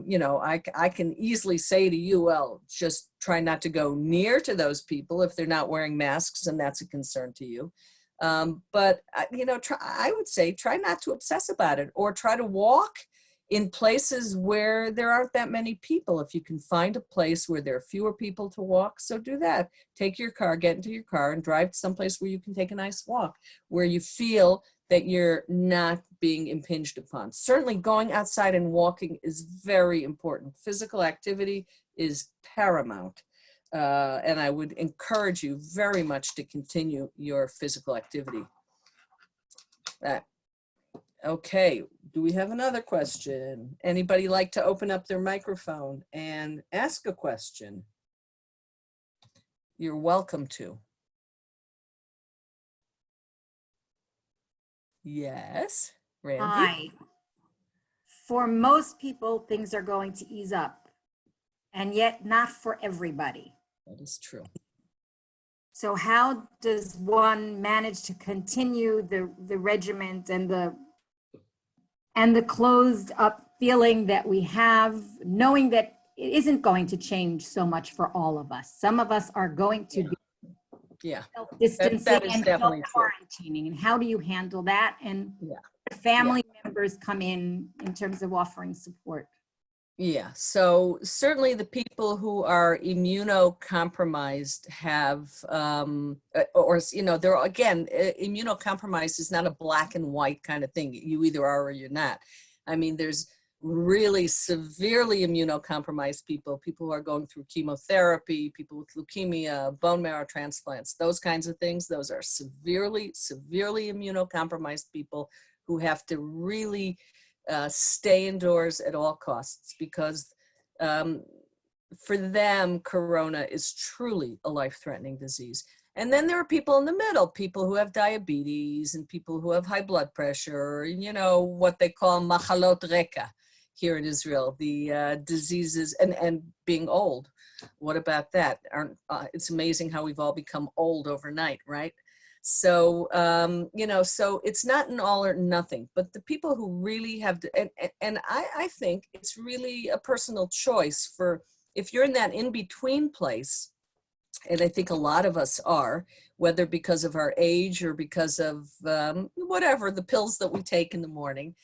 [SPEAKER 1] you know, I can easily say to you, well, just try not to go near to those people if they're not wearing masks and that's a concern to you. But you know, I would say try not to obsess about it, or try to walk in places where there aren't that many people. If you can find a place where there are fewer people to walk, so do that. Take your car, get into your car and drive someplace where you can take a nice walk, where you feel that you're not being impinged upon. Certainly going outside and walking is very important. Physical activity is paramount. And I would encourage you very much to continue your physical activity. Okay, do we have another question? Anybody like to open up their microphone and ask a question? You're welcome to. Yes, Randy?
[SPEAKER 2] Hi. For most people, things are going to ease up, and yet not for everybody.
[SPEAKER 1] That is true.
[SPEAKER 2] So how does one manage to continue the regiment and the closed up feeling that we have, knowing that it isn't going to change so much for all of us? Some of us are going to be self-distancing
[SPEAKER 1] that is
[SPEAKER 2] and
[SPEAKER 1] definitely
[SPEAKER 2] self-quarantining. And how do you handle that? And family members come in terms of offering support.
[SPEAKER 1] Yeah, so certainly the people who are immunocompromised have, or, you know, they're, again, immunocompromised is not a black and white kind of thing. You either are or you're not. I mean, there's really severely immunocompromised people who are going through chemotherapy, people with leukemia, bone marrow transplants, those kinds of things. Those are severely immunocompromised people who have to really stay indoors at all costs, because for them, corona is truly a life-threatening disease. And then there are people in the middle, people who have diabetes and people who have high blood pressure, you know, what they call machalot reka here in Israel, the diseases, and being old. What about that? It's amazing how we've all become old overnight, right? So, you know, so it's not an all or nothing, but the people who really have, and I think it's really a personal choice for, if you're in that in-between place, and I think a lot of us are, whether because of our age or because of whatever, the pills that we take in the morning.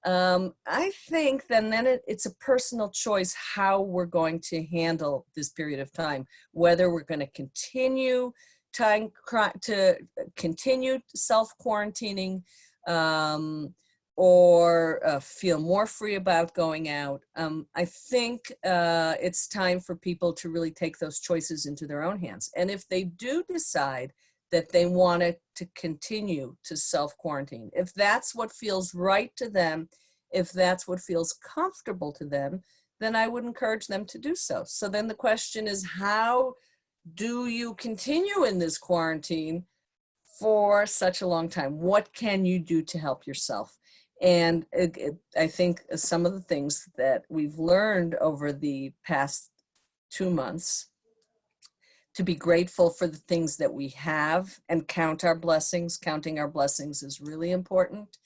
[SPEAKER 1] I think then it's a personal choice how we're going to handle this period of time, whether we're going to continue to continue self-quarantining, or feel more free about going out. I think it's time for people to really take those choices into their own hands. And if they do decide that they want to continue to self-quarantine, if that's what feels right to them, if that's what feels comfortable to them, then I would encourage them to do so. So then the question is, how do you continue in this quarantine for such a long time? What can you do to help yourself? And I think some of the things that we've learned over the past 2 months, to be grateful for the things that we have and count our blessings. Counting our blessings is really important.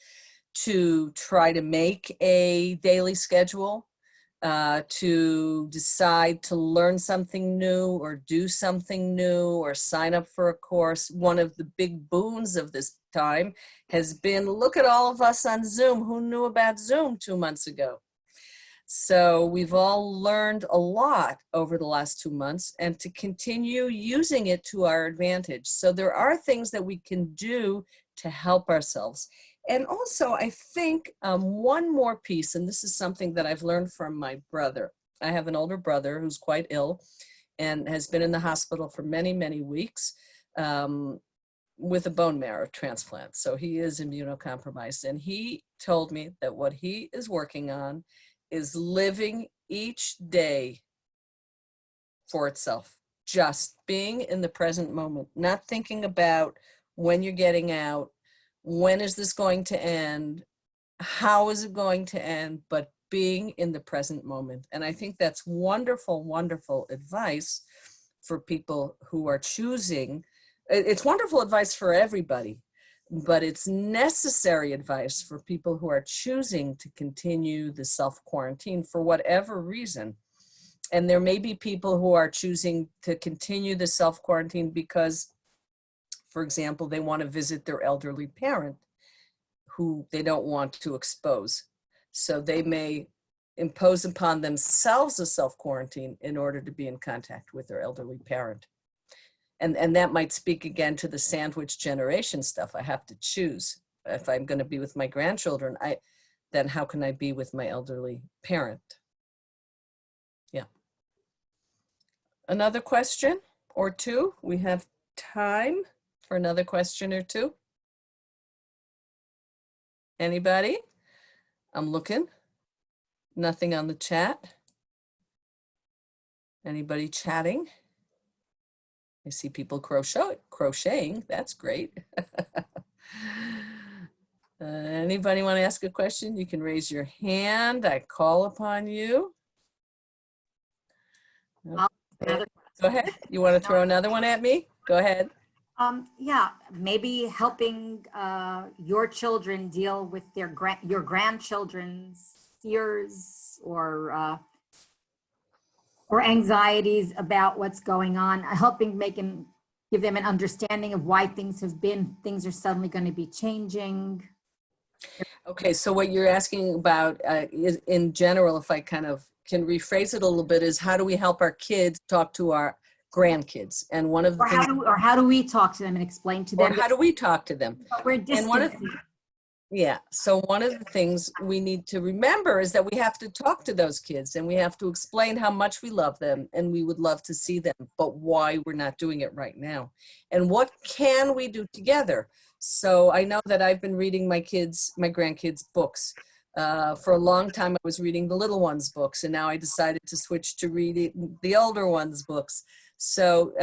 [SPEAKER 1] To try to make a daily schedule, to decide to learn something new or do something new or sign up for a course. One of the big boons of this time has been, look at all of us on Zoom. Who knew about Zoom 2 months ago? So we've all learned a lot over the last 2 months, and to continue using it to our advantage. So there are things that we can do to help ourselves. And also, I think one more piece, and this is something that I've learned from my brother. I have an older brother who's quite ill and has been in the hospital for many, many weeks with a bone marrow transplant. So he is immunocompromised. And he told me that what he is working on is living each day for itself, just being in the present moment, not thinking about when you're getting out, when is this going to end, how is it going to end, but being in the present moment. And I think that's wonderful, wonderful advice for people who are choosing. It's wonderful advice for everybody, but it's necessary advice for people who are choosing to continue the self-quarantine for whatever reason. And there may be people who are choosing to continue the self-quarantine because, for example, they want to visit their elderly parent who they don't want to expose. So they may impose upon themselves a self-quarantine in order to be in contact with their elderly parent. And that might speak again to the sandwich generation stuff. I have to choose. If I'm going to be with my grandchildren, then how can I be with my elderly parent? Yeah. Another question or two? We have time for another question or two. Anybody? I'm looking. Nothing on the chat. Anybody chatting? I see people crocheting. That's great. Anybody want to ask a question? You can raise your hand. I call upon you. Okay. Go ahead. You want to throw another one at me? Go ahead.
[SPEAKER 2] Yeah, maybe helping your children deal with your grandchildren's fears or anxieties about what's going on, helping give them an understanding of why things are suddenly going to be changing.
[SPEAKER 1] Okay, so what you're asking about is, in general, if I kind of can rephrase it a little bit, is how do we help our kids talk to our grandkids? And one of the things,
[SPEAKER 2] how do we talk to them and explain to them?
[SPEAKER 1] Or how do we talk to them?
[SPEAKER 2] We're distant.
[SPEAKER 1] Yeah, so one of the things we need to remember is that we have to talk to those kids and we have to explain how much we love them and we would love to see them, but why we're not doing it right now. And what can we do together? So I know that I've been reading my grandkids' books. For a long time, I was reading the little ones' books, and now I decided to switch to reading the older ones' books. So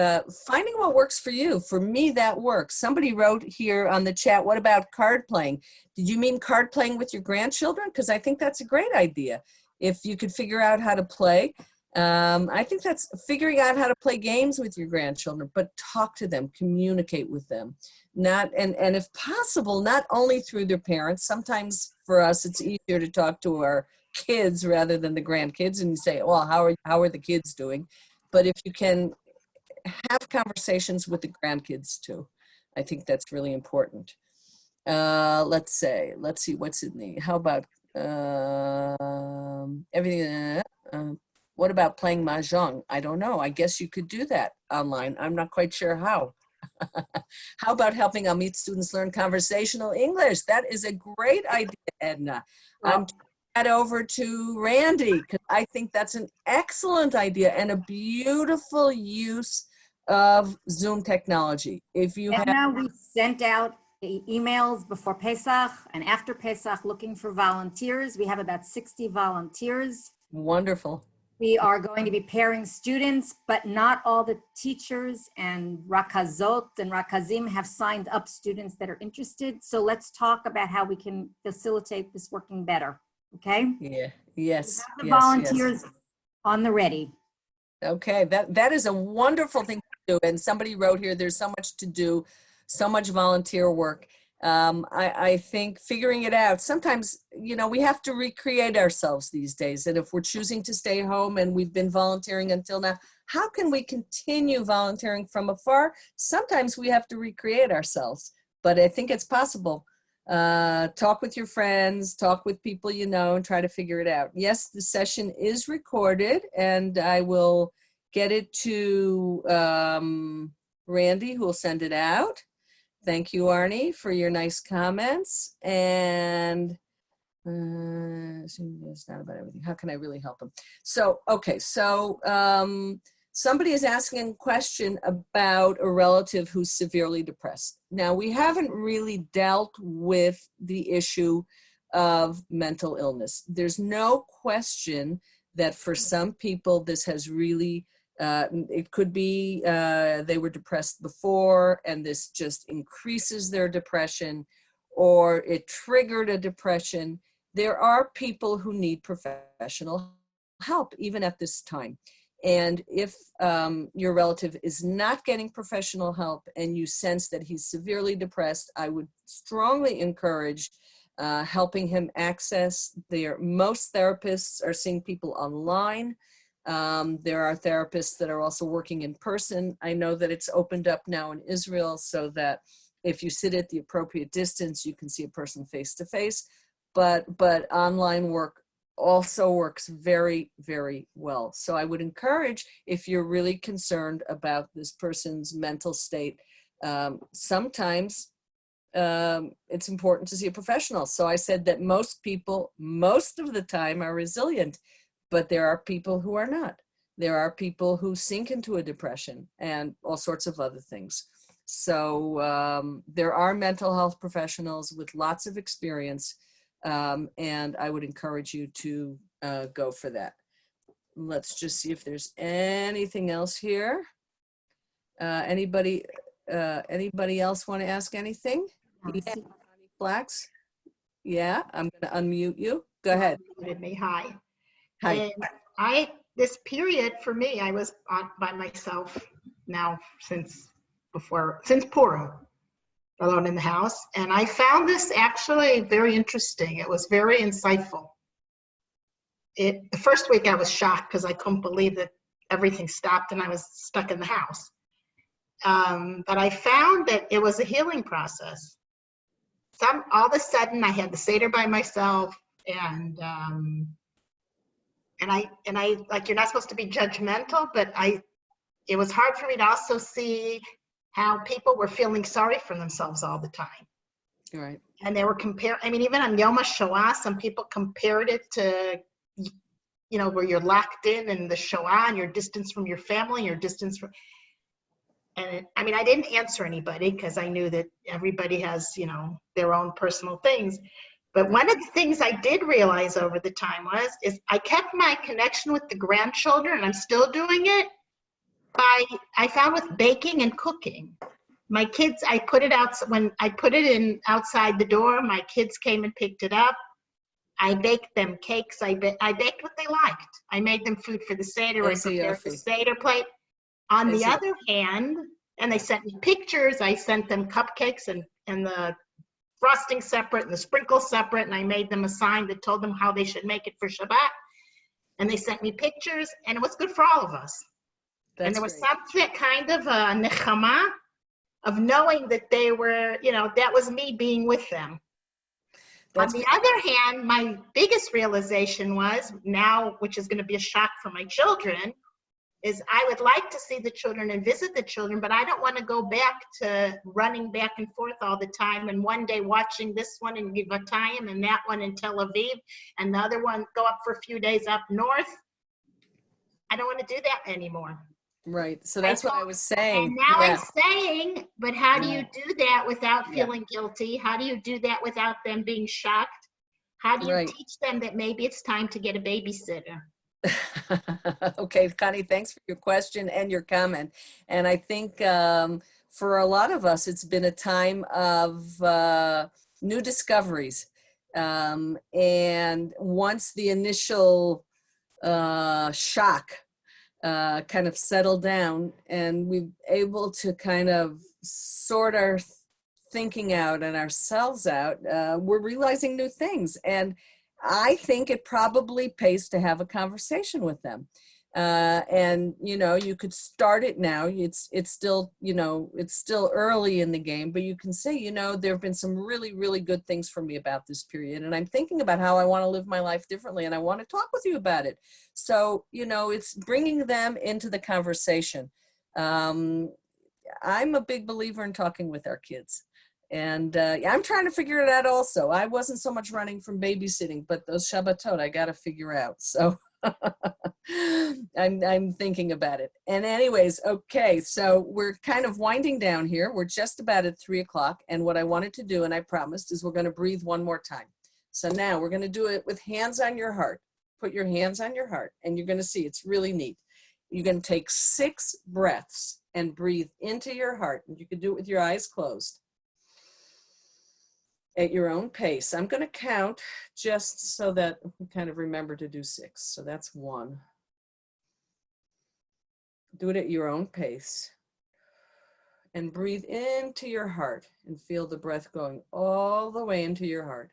[SPEAKER 1] finding what works for you. For me, that works. Somebody wrote here on the chat, what about card playing? Did you mean card playing with your grandchildren? Because I think that's a great idea. If you could figure out how to play. I think that's figuring out how to play games with your grandchildren, but talk to them, communicate with them. And if possible, not only through their parents. Sometimes for us, it's easier to talk to our kids rather than the grandkids and say, well, how are the kids doing? But if you can have conversations with the grandkids too. I think that's really important. Let's see, what's in the, how about everything, what about playing mahjong? I don't know. I guess you could do that online. I'm not quite sure how. How about helping Amit students learn conversational English? That is a great idea, Edna. I'm turning that over to Randy because I think that's an excellent idea and a beautiful use of Zoom technology. If you have,
[SPEAKER 2] Edna, we sent out emails before Pesach and after Pesach looking for volunteers. We have about 60 volunteers.
[SPEAKER 1] wonderful.
[SPEAKER 2] We are going to be pairing students, but not all the teachers and rakazot and rakazim have signed up students that are interested. So let's talk about how we can facilitate this working better, okay?
[SPEAKER 1] Yeah, yes,
[SPEAKER 2] We have the
[SPEAKER 1] yes,
[SPEAKER 2] volunteers on the ready.
[SPEAKER 1] Okay, that is a wonderful thing to do. And somebody wrote here, there's so much to do, so much volunteer work. I think figuring it out, sometimes, you know, we have to recreate ourselves these days. And if we're choosing to stay home and we've been volunteering until now, how can we continue volunteering from afar? Sometimes we have to recreate ourselves, but I think it's possible. Talk with your friends, talk with people you know, and try to figure it out. Yes, the session is recorded, and I will get it to Randy, who will send it out. Thank you, Arnie, for your nice comments. And it's not about everything. How can I really help him? So, okay, so somebody is asking a question about a relative who's severely depressed. Now, we haven't really dealt with the issue of mental illness. There's no question that for some people, this has really, it could be they were depressed before and this just increases their depression, or it triggered a depression. There are people who need professional help even at this time. And if your relative is not getting professional help and you sense that he's severely depressed, I would strongly encourage helping him access most therapists are seeing people online. There are therapists that are also working in person. I know that it's opened up now in Israel so that if you sit at the appropriate distance, you can see a person face to face, but online work also works very, very well. So I would encourage, if you're really concerned about this person's mental state, sometimes it's important to see a professional. So I said that most people, most of the time, are resilient, but there are people who are not. There are people who sink into a depression and all sorts of other things. So there are mental health professionals with lots of experience, and I would encourage you to go for that. Let's just see if there's anything else here. Anybody else want to ask anything? Yeah, Flax? Yeah, I'm going to unmute you. Go ahead.
[SPEAKER 5] Hi.
[SPEAKER 1] Hi.
[SPEAKER 5] And this period for me, I was by myself now since Purim, alone in the house. And I found this actually very interesting. It was very insightful. The first week I was shocked because I couldn't believe that everything stopped and I was stuck in the house. But I found that it was a healing process. All of a sudden I had the Seder by myself, and I like, you're not supposed to be judgmental, but it was hard for me to also see how people were feeling sorry for themselves all the time.
[SPEAKER 1] Right.
[SPEAKER 5] And they were comparing, I mean, even on Yom HaShoah, some people compared it to, you know, where you're locked in the Shoah and your distance from your family, your distance from, and I mean, I didn't answer anybody because I knew that everybody has, you know, their own personal things. But one of the things I did realize over the time is I kept my connection with the grandchildren, and I'm still doing it. I found with baking and cooking. My kids, I put it out, when I put it in outside the door, my kids came and picked it up. I baked them cakes. I baked what they liked. I made them food for the Seder. I prepared the Seder plate. On the other hand, and they sent me pictures. I sent them cupcakes and the frosting separate and the sprinkles separate, and I made them a sign that told them how they should make it for Shabbat. And they sent me pictures, and it was good for all of us. And
[SPEAKER 1] That's
[SPEAKER 5] there was
[SPEAKER 1] great.
[SPEAKER 5] something kind of a nechama of knowing that they were, that was me being with them.
[SPEAKER 1] That's
[SPEAKER 5] On the other hand, my biggest realization was now, which is going to be a shock for my children, is I would like to see the children and visit the children, but I don't want to go back to running back and forth all the time and one day watching this one in Givatayim and that one in Tel Aviv and the other one go up for a few days up north. I don't want to do that anymore.
[SPEAKER 1] right. So that's what I was saying.
[SPEAKER 5] And now
[SPEAKER 1] Yeah.
[SPEAKER 5] I'm saying, but how do you do that without
[SPEAKER 1] Yeah.
[SPEAKER 5] feeling guilty? How do you do that without them being shocked? How do you
[SPEAKER 1] Right.
[SPEAKER 5] teach them that maybe it's time to get a babysitter?
[SPEAKER 1] Okay, Connie, thanks for your question and your comment. And I think for a lot of us, it's been a time of new discoveries. And once the initial shock kind of settled down and we're able to kind of sort our thinking out and ourselves out, we're realizing new things. And I think it probably pays to have a conversation with them. And you could start it now. It's still, it's still early in the game, but you can say, there have been some really, really good things for me about this period. And I'm thinking about how I want to live my life differently. And I want to talk with you about it. So, it's bringing them into the conversation. I'm a big believer in talking with our kids. And I'm trying to figure it out also. I wasn't so much running from babysitting, but those Shabbatot I got to figure out. So I'm thinking about it. And anyways, okay, so we're kind of winding down here. We're just about at 3 o'clock. And what I wanted to do, and I promised, is we're going to breathe one more time. So now we're going to do it with hands on your heart. Put your hands on your heart, and you're going to see it's really neat. You're going to take 6 breaths and breathe into your heart. And you can do it with your eyes closed. At your own pace. I'm going to count just so that we kind of remember to do 6. So that's 1. Do it at your own pace. And breathe into your heart and feel the breath going all the way into your heart.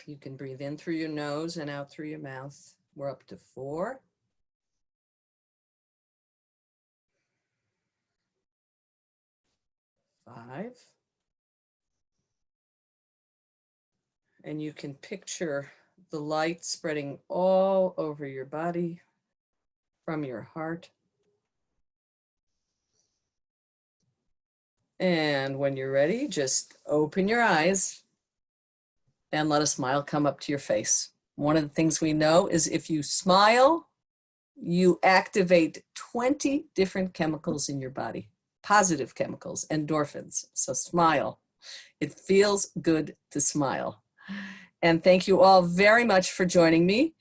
[SPEAKER 1] You can breathe in through your nose and out through your mouth. We're up to 4. 5. And you can picture the light spreading all over your body from your heart. And when you're ready, just open your eyes and let a smile come up to your face. One of the things we know is if you smile, you activate 20 different chemicals in your body, positive chemicals, endorphins. So smile. It feels good to smile. And thank you all very much for joining me.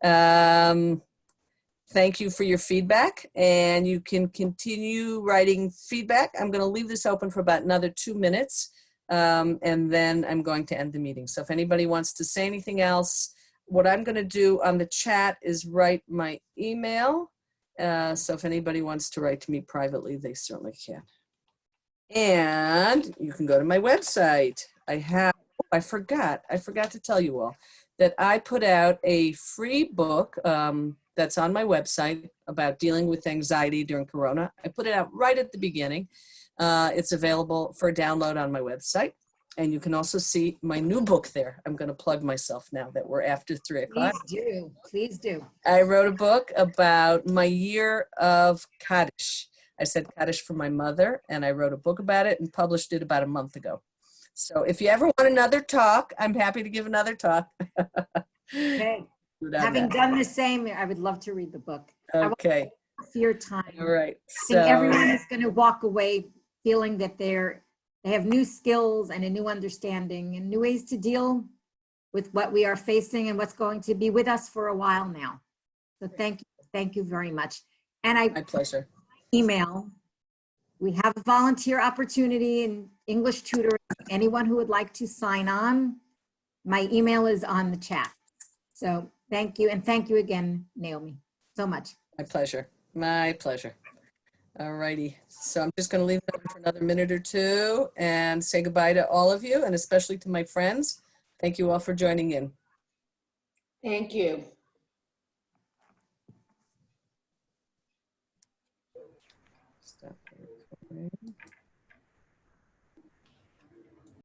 [SPEAKER 1] Thank you for your feedback, and you can continue writing feedback. I'm going to leave this open for about another 2 minutes, and then I'm going to end the meeting. So if anybody wants to say anything else, what I'm going to do on the chat is write my email. So if anybody wants to write to me privately, they certainly can. And you can go to my website. I forgot to tell you all that I put out a free book that's on my website about dealing with anxiety during Corona. I put it out right at the beginning. It's available for download on my website. And you can also see my new book there. I'm going to plug myself now that we're after 3 o'clock.
[SPEAKER 2] Please do. Please do.
[SPEAKER 1] I wrote a book about my year of Kaddish. I said Kaddish for my mother, and I wrote a book about it and published it about a month ago. So if you ever want another talk, I'm happy to give another talk.
[SPEAKER 2] Okay. Having done the same, I would love to read the book.
[SPEAKER 1] Okay.
[SPEAKER 2] For your time.
[SPEAKER 1] All right.
[SPEAKER 2] I think everyone is going to walk away feeling that they have new skills and a new understanding and new ways to deal with what we are facing and what's going to be with us for a while now. So thank you very much. And
[SPEAKER 1] my pleasure.
[SPEAKER 2] Email. We have a volunteer opportunity in English tutoring. Anyone who would like to sign on, my email is on the chat. So thank you. And thank you again, Naomi, so much.
[SPEAKER 1] My pleasure. My pleasure. All righty. So I'm just going to leave it open for another minute or 2 and say goodbye to all of you, and especially to my friends. Thank you all for joining in.
[SPEAKER 6] Thank you.
[SPEAKER 1] Stop the recording.